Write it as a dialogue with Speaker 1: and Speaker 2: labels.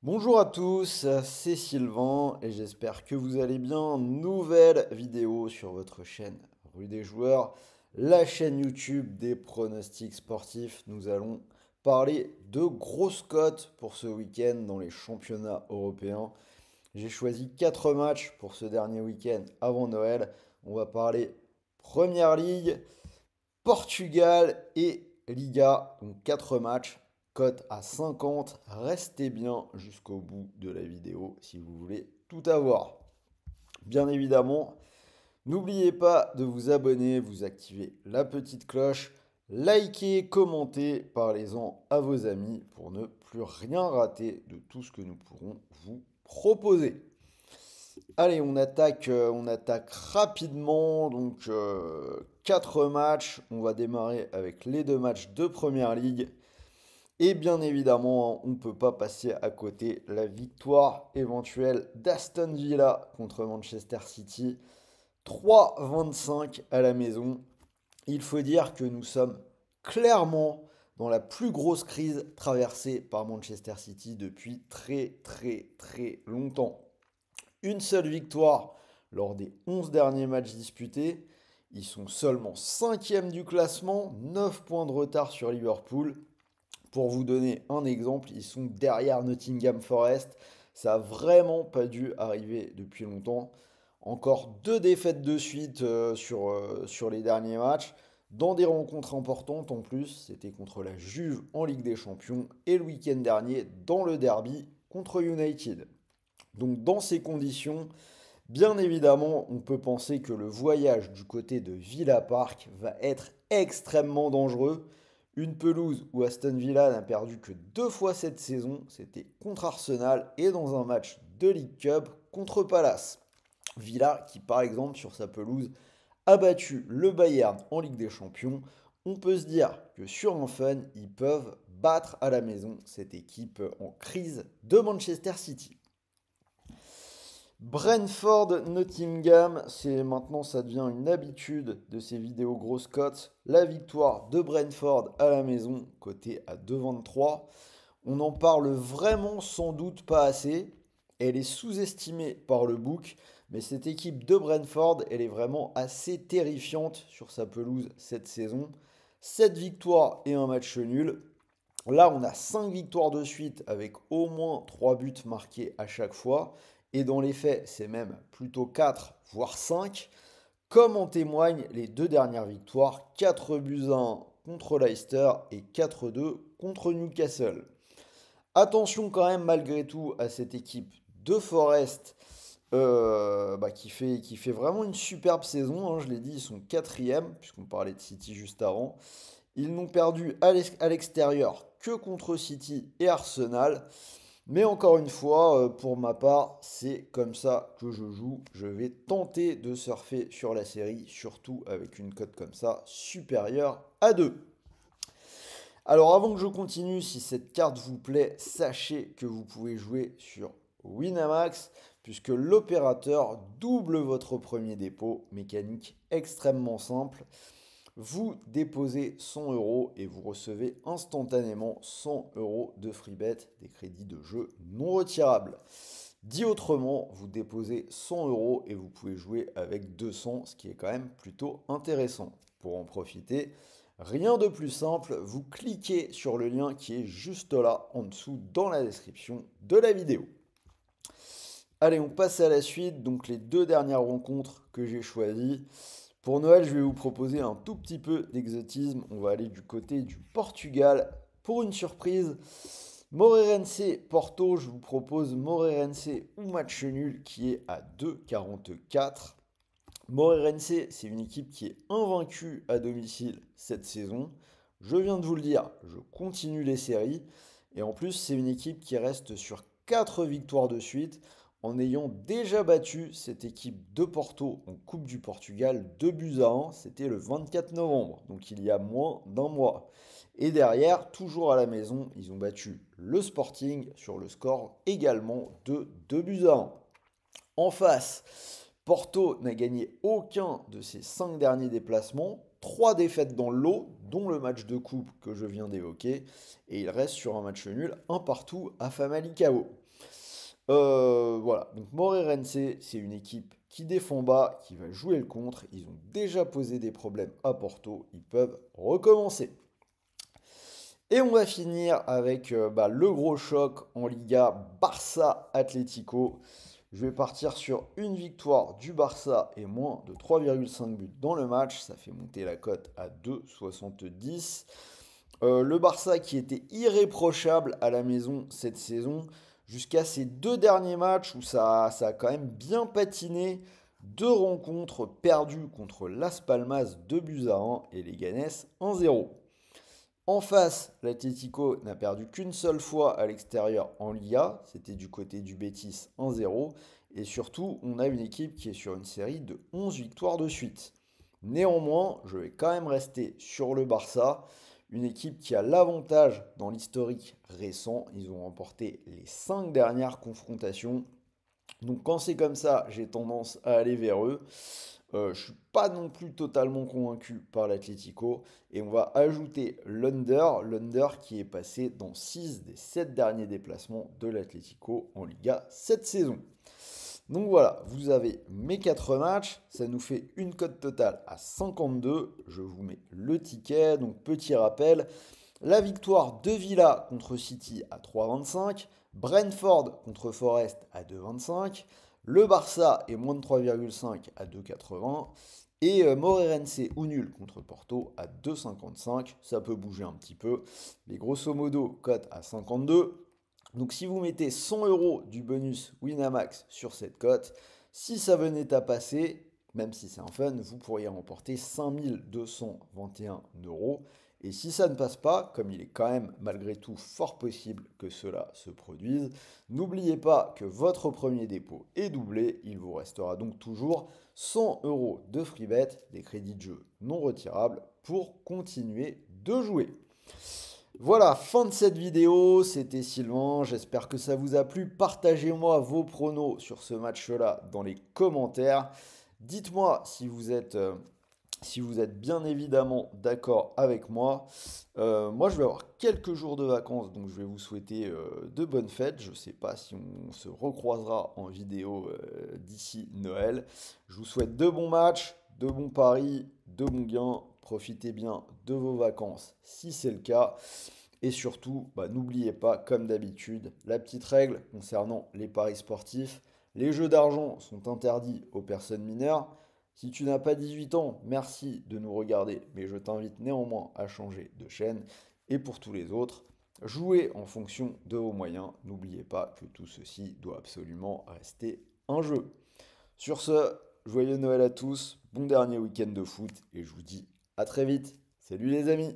Speaker 1: Bonjour à tous, c'est Sylvain et j'espère que vous allez bien. Nouvelle vidéo sur votre chaîne Rue des Joueurs, la chaîne YouTube des pronostics sportifs. Nous allons parler de grosses cotes pour ce week-end dans les championnats européens. J'ai choisi 4 matchs pour ce dernier week-end avant Noël. On va parler Première Ligue, Portugal et Liga, donc 4 matchs, cote à 50. Restez bien jusqu'au bout de la vidéo si vous voulez tout avoir. Bien évidemment, n'oubliez pas de vous abonner, vous activez la petite cloche, likez, commentez, parlez-en à vos amis pour ne plus rien rater de tout ce que nous pourrons vous proposer. Allez, on attaque rapidement. Donc, 4 matchs. On va démarrer avec les 2 matchs de Première Ligue. Et bien évidemment, on ne peut pas passer à côté la victoire éventuelle d'Aston Villa contre Manchester City. 3,25 à la maison. Il faut dire que nous sommes clairement dans la plus grosse crise traversée par Manchester City depuis très très très longtemps. Une seule victoire lors des 11 derniers matchs disputés. Ils sont seulement 5e du classement, 9 points de retard sur Liverpool. Pour vous donner un exemple, ils sont derrière Nottingham Forest. Ça n'a vraiment pas dû arriver depuis longtemps. Encore 2 défaites de suite sur les derniers matchs. Dans des rencontres importantes en plus, c'était contre la Juve en Ligue des Champions et le week-end dernier dans le derby contre United. Donc dans ces conditions, bien évidemment, on peut penser que le voyage du côté de Villa Park va être extrêmement dangereux. Une pelouse où Aston Villa n'a perdu que 2 fois cette saison, c'était contre Arsenal et dans un match de League Cup contre Palace. Villa qui par exemple sur sa pelouse a battu le Bayern en Ligue des Champions. On peut se dire que sur un fun, ils peuvent battre à la maison cette équipe en crise de Manchester City. Brentford-Nottingham, c'est maintenant ça devient une habitude de ces vidéos grosses cotes. La victoire de Brentford à la maison, côté à 2,23. On en parle vraiment sans doute pas assez. Elle est sous-estimée par le book, mais cette équipe de Brentford, elle est vraiment assez terrifiante sur sa pelouse cette saison. 7 victoires et un match nul. Là, on a 5 victoires de suite avec au moins 3 buts marqués à chaque fois. Et dans les faits, c'est même plutôt 4, voire 5. Comme en témoignent les 2 dernières victoires, 4 buts à 1 contre Leicester et 4-2 contre Newcastle. Attention quand même malgré tout à cette équipe de Forest qui fait vraiment une superbe saison, hein, je l'ai dit, ils sont 4e, puisqu'on parlait de City juste avant. Ils n'ont perdu à l'extérieur que contre City et Arsenal. Mais encore une fois, pour ma part, c'est comme ça que je joue. Je vais tenter de surfer sur la série, surtout avec une cote comme ça, supérieure à 2. Alors avant que je continue, si cette carte vous plaît, sachez que vous pouvez jouer sur Winamax, puisque l'opérateur double votre premier dépôt. Mécanique extrêmement simple. Vous déposez 100 euros et vous recevez instantanément 100 euros de free bet, des crédits de jeu non retirables. Dit autrement, vous déposez 100 euros et vous pouvez jouer avec 200, ce qui est quand même plutôt intéressant. Pour en profiter, rien de plus simple, vous cliquez sur le lien qui est juste là en dessous dans la description de la vidéo. Allez, on passe à la suite. Donc les 2 dernières rencontres que j'ai choisies. Pour Noël, je vais vous proposer un tout petit peu d'exotisme. On va aller du côté du Portugal. Pour une surprise, Moreirense Porto, je vous propose Moreirense ou match nul qui est à 2,44. Moreirense, c'est une équipe qui est invaincue à domicile cette saison. Je viens de vous le dire, je continue les séries. Et en plus, c'est une équipe qui reste sur 4 victoires de suite en ayant déjà battu cette équipe de Porto en Coupe du Portugal 2 buts à 1. C'était le 24 novembre, donc il y a moins d'un mois. Et derrière, toujours à la maison, ils ont battu le Sporting sur le score également de 2 buts à 1. En face, Porto n'a gagné aucun de ses 5 derniers déplacements, 3 défaites dans le lot, dont le match de coupe que je viens d'évoquer, et il reste sur un match nul, un partout à Famalicão. Voilà, donc Moreirense, c'est une équipe qui défend bas, qui va jouer le contre. Ils ont déjà posé des problèmes à Porto, ils peuvent recommencer. Et on va finir avec le gros choc en Liga, Barça-Atlético. Je vais partir sur une victoire du Barça et moins de 3,5 buts dans le match. Ça fait monter la cote à 2,70. Le Barça qui était irréprochable à la maison cette saison, jusqu'à ces 2 derniers matchs où ça a quand même bien patiné. 2 rencontres perdues contre Las Palmas 2-1 et les Ganes 1-0. En face, l'Atlético n'a perdu qu'une seule fois à l'extérieur en Liga, c'était du côté du Betis 1-0, et surtout on a une équipe qui est sur une série de 11 victoires de suite. Néanmoins, je vais quand même rester sur le Barça, une équipe qui a l'avantage dans l'historique récent, ils ont remporté les 5 dernières confrontations, donc quand c'est comme ça, j'ai tendance à aller vers eux. Je ne suis pas non plus totalement convaincu par l'Atlético. Et on va ajouter l'Under qui est passé dans 6 des 7 derniers déplacements de l'Atlético en Liga cette saison. Donc voilà, vous avez mes 4 matchs, ça nous fait une cote totale à 52. Je vous mets le ticket, donc petit rappel. La victoire de Villa contre City à 3,25, Brentford contre Forest à 2,25, le Barça est moins de 3,5 à 2,80 et Moreirense ou nul contre Porto à 2,55. Ça peut bouger un petit peu, mais grosso modo, cote à 52. Donc si vous mettez 100 euros du bonus Winamax sur cette cote, si ça venait à passer, même si c'est un fun, vous pourriez remporter 5221 euros. Et si ça ne passe pas, comme il est quand même malgré tout fort possible que cela se produise, n'oubliez pas que votre premier dépôt est doublé. Il vous restera donc toujours 100 euros de free bet, des crédits de jeu non retirables, pour continuer de jouer. Voilà, fin de cette vidéo, c'était Sylvain, j'espère que ça vous a plu. Partagez-moi vos pronos sur ce match-là dans les commentaires. Dites-moi si vous êtes bien évidemment d'accord avec moi. Moi, je vais avoir quelques jours de vacances, donc je vais vous souhaiter de bonnes fêtes. Je ne sais pas si on se recroisera en vidéo d'ici Noël. Je vous souhaite de bons matchs, de bons paris, de bons gains. Profitez bien de vos vacances si c'est le cas. Et surtout, n'oubliez pas, comme d'habitude, la petite règle concernant les paris sportifs. Les jeux d'argent sont interdits aux personnes mineures. Si tu n'as pas 18 ans, merci de nous regarder, mais je t'invite néanmoins à changer de chaîne. Et pour tous les autres, jouez en fonction de vos moyens. N'oubliez pas que tout ceci doit absolument rester un jeu. Sur ce, joyeux Noël à tous, bon dernier week-end de foot, et je vous dis à très vite. Salut les amis!